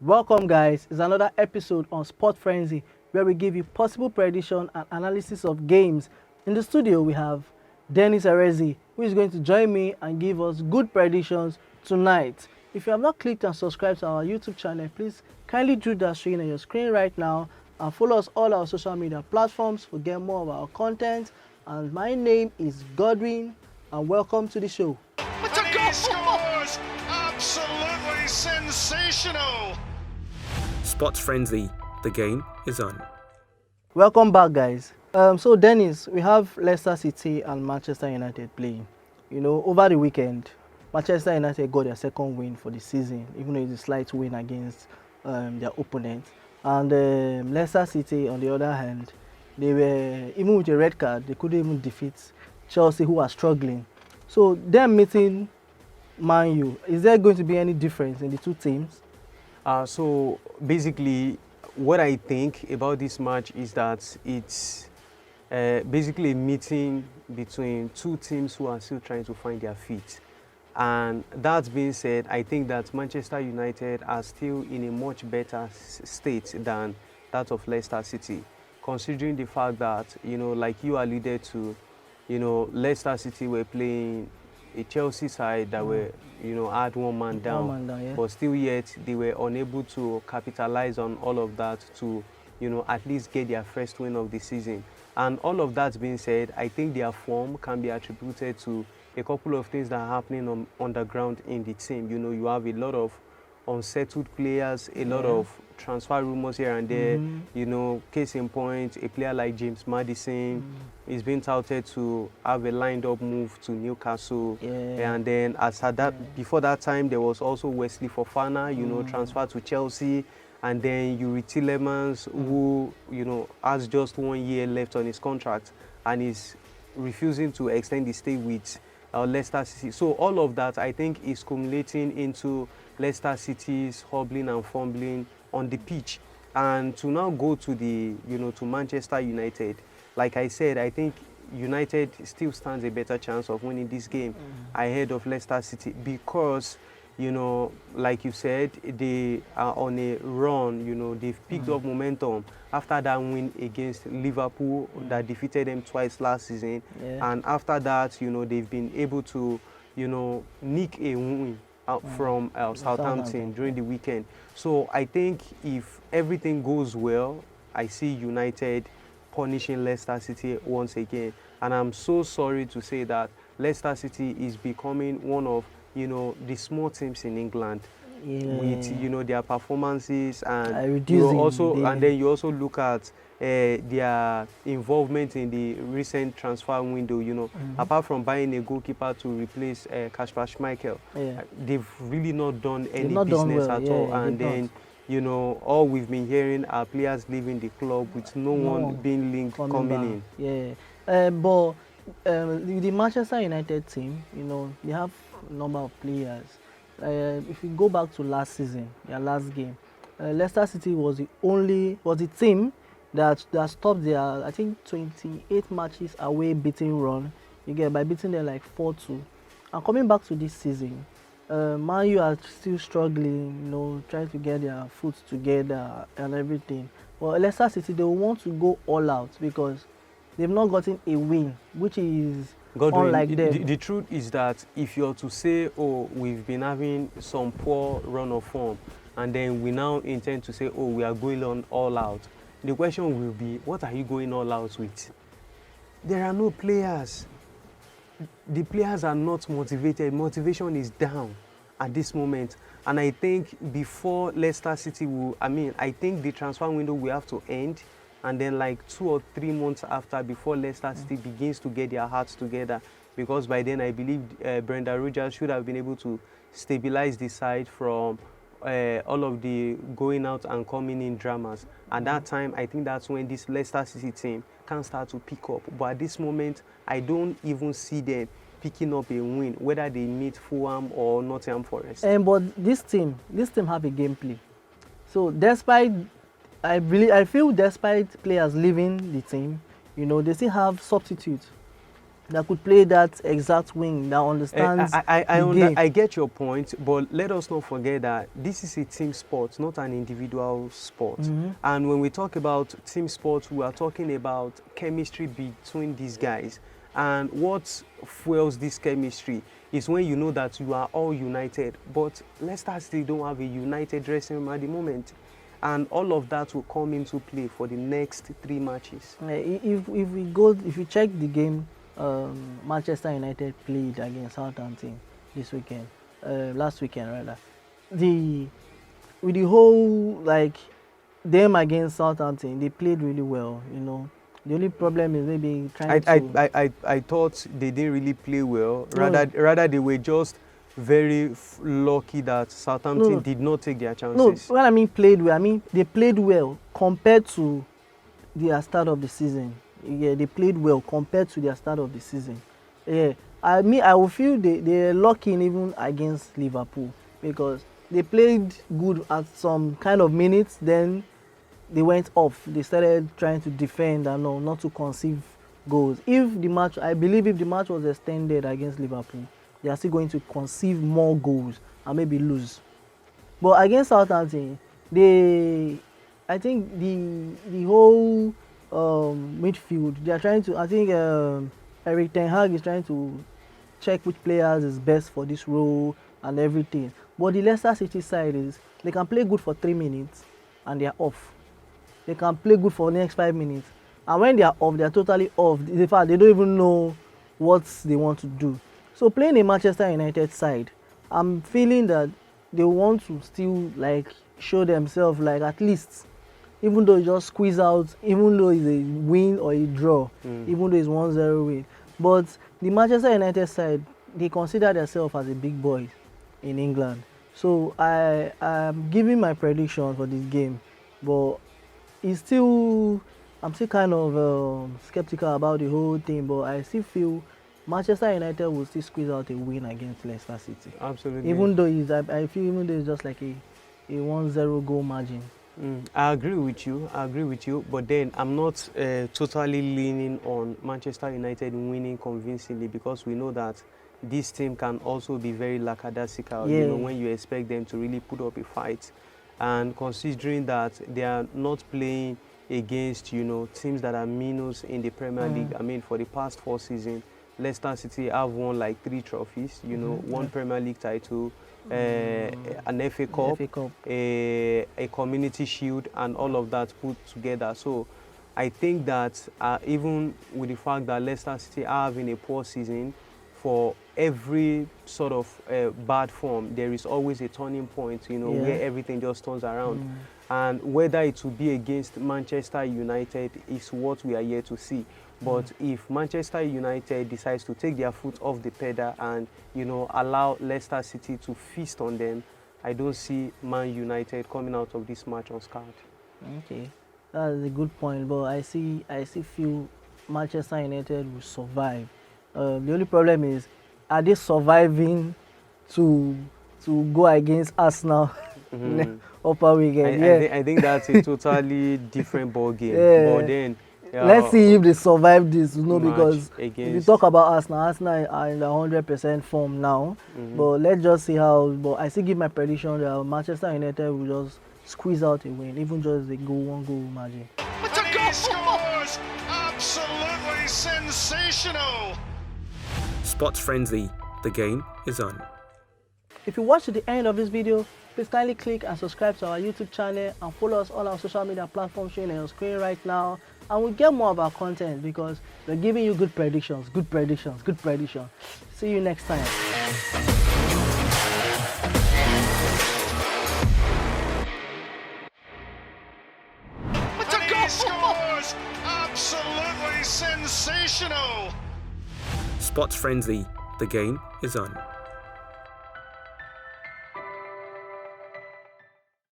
Welcome, guys. It's another episode on Sport Frenzy where we give you possible prediction and analysis of games. In the studio, we have Dennis Arezi, who is going to join me and give us good predictions tonight. If you have not clicked and subscribed to our YouTube channel, please kindly do that showing on your screen right now and follow us all our social media platforms to get more of our content. And my name is Godwin, and welcome to the show. It's a goal! He scores! Absolutely sensational! Sports Frenzy, the game is on. Welcome back, guys. So Dennis, we have Leicester City and Manchester United playing. Over the weekend, Manchester United got their second win for the season, even though it's a slight win against their opponent. And Leicester City, on the other hand, they were, even with a red card, they couldn't even defeat Chelsea, who are struggling. So them meeting Man U, is there going to be any difference in the two teams? So basically, what I think about this match is that it's basically a meeting between two teams who are still trying to find their feet. And that being said, I think that Manchester United are still in a much better state than that of Leicester City, considering the fact that, like you alluded to, Leicester City were playing a Chelsea side that were, had one man down, Yeah. but still yet they were unable to capitalize on all of that to, at least get their first win of the season. And all of that being said, I think their form can be attributed to a couple of things that are happening on the ground in the team. You have a lot of unsettled players, a lot of transfer rumors here and there. Case in point, a player like James Maddison is being touted to have a lined-up move to Newcastle. And then before that time, there was also Wesley Fofana, transfer to Chelsea. And then Yuri Tillemans, who, has just 1 year left on his contract and is refusing to extend his stay with Leicester City. So all of that, I think, is culminating into Leicester City's hobbling and fumbling on the pitch. And to now go to to Manchester United, like I said, I think United still stands a better chance of winning this game ahead of Leicester City because, like you said, they are on a run. They've picked up momentum after that win against Liverpool that defeated them twice last season. And after that, they've been able to, nick a win out from Southampton during the weekend. So I think if everything goes well, I see United punishing Leicester City once again. And I'm so sorry to say that Leicester City is becoming one of the small teams in England with their performances, and then you also look at their involvement in the recent transfer window. Apart from buying a goalkeeper to replace Kasper Schmeichel, they've really not done any business at all. And then all we've been hearing are players leaving the club with no one being linked coming in. But the Manchester United team, they have a number of players. If we go back to last season, their last game, Leicester City was the team that stopped their, I think, 28 matches away beating run. By beating them like 4-2. And coming back to this season, Man U are still struggling, trying to get their foot together and everything. But Leicester City, they want to go all out because they've not gotten a win, which is unlike them. The truth is that if you're to say, we've been having some poor run of form, and then we now intend to say, we are going on all out, the question will be, what are you going all out with? There are no players. The players are not motivated. Motivation is down at this moment. And I think before Leicester City I think the transfer window will have to end. And then like 2 or 3 months after, before Leicester City begins to get their hearts together. Because by then, I believe Brendan Rodgers should have been able to stabilize the side from all of the going out and coming in dramas. At that time, I think that's when this Leicester City team can start to pick up. But at this moment, I don't even see them picking up a win, whether they meet Fulham or Nottingham Forest. But this team have a gameplay. So despite, I feel despite players leaving the team, they still have substitutes. that could play that exact wing, that understands the game. I get your point, but let us not forget that this is a team sport, not an individual sport. And when we talk about team sports, we are talking about chemistry between these guys. And what fuels this chemistry is when you know that you are all united. But Leicester still don't have a united dressing room at the moment. And all of that will come into play for the next 3 matches. If we check the game, Manchester United played against Southampton this weekend, last weekend rather. With the whole them against Southampton, they played really well. The only problem is maybe trying to. I thought they didn't really play well. Rather they were just very lucky that Southampton did not take their chances. No, when I mean played well, I mean they played well compared to the start of the season. Yeah, they played well compared to their start of the season. Yeah, I will feel they're lucky even against Liverpool because they played good at some kind of minutes, then they went off. They started trying to defend and not to concede goals. I believe if the match was extended against Liverpool, they are still going to concede more goals and maybe lose. But against Southampton, I think the whole midfield, they are trying to. I think Eric Ten Hag is trying to check which players is best for this role and everything. But the Leicester City side is they can play good for 3 minutes and they are off. They can play good for the next 5 minutes, and when they are off, they are totally off. In fact, they don't even know what they want to do. So playing a Manchester United side, I'm feeling that they want to still show themselves at least, even though you just squeeze out, even though it's a win or a draw, even though it's 1-0 win. But the Manchester United side, they consider themselves as a big boy in England. So I am giving my prediction for this game, but I'm still kind of skeptical about the whole thing. But I still feel Manchester United will still squeeze out a win against Leicester City. Absolutely. Even though I feel even though it's just like a 1-0 goal margin. I agree with you, but then I'm not totally leaning on Manchester United winning convincingly because we know that this team can also be very lackadaisical, when you expect them to really put up a fight. And considering that they are not playing against, teams that are minnows in the Premier League. I mean, for the past 4 seasons, Leicester City have won 3 trophies, one Premier League title, an FA Cup, a Community Shield, and all of that put together. So I think that even with the fact that Leicester City are having a poor season, for every sort of bad form, there is always a turning point, where everything just turns around. And whether it will be against Manchester United is what we are yet to see. But if Manchester United decides to take their foot off the pedal and, allow Leicester City to feast on them, I don't see Man United coming out of this match unscarred. Okay, that's a good point. But I see feel Manchester United will survive. The only problem is, are they surviving to go against Arsenal upper weekend? I think that's a totally different ball game. But then let's see if they survive this, because if you talk about Arsenal are in the 100% form now. But let's just see how. But I still give my prediction that Manchester United will just squeeze out a win, even just a 1-goal margin. But the goal scores! Absolutely sensational! Sports Frenzy, the game is on. If you watch to the end of this video, please kindly click and subscribe to our YouTube channel and follow us on our social media platforms showing on your screen right now. And we'll get more of our content because we're giving you good predictions. See you next time. But the goal scores! Absolutely sensational! Sports Frenzy, the game is on.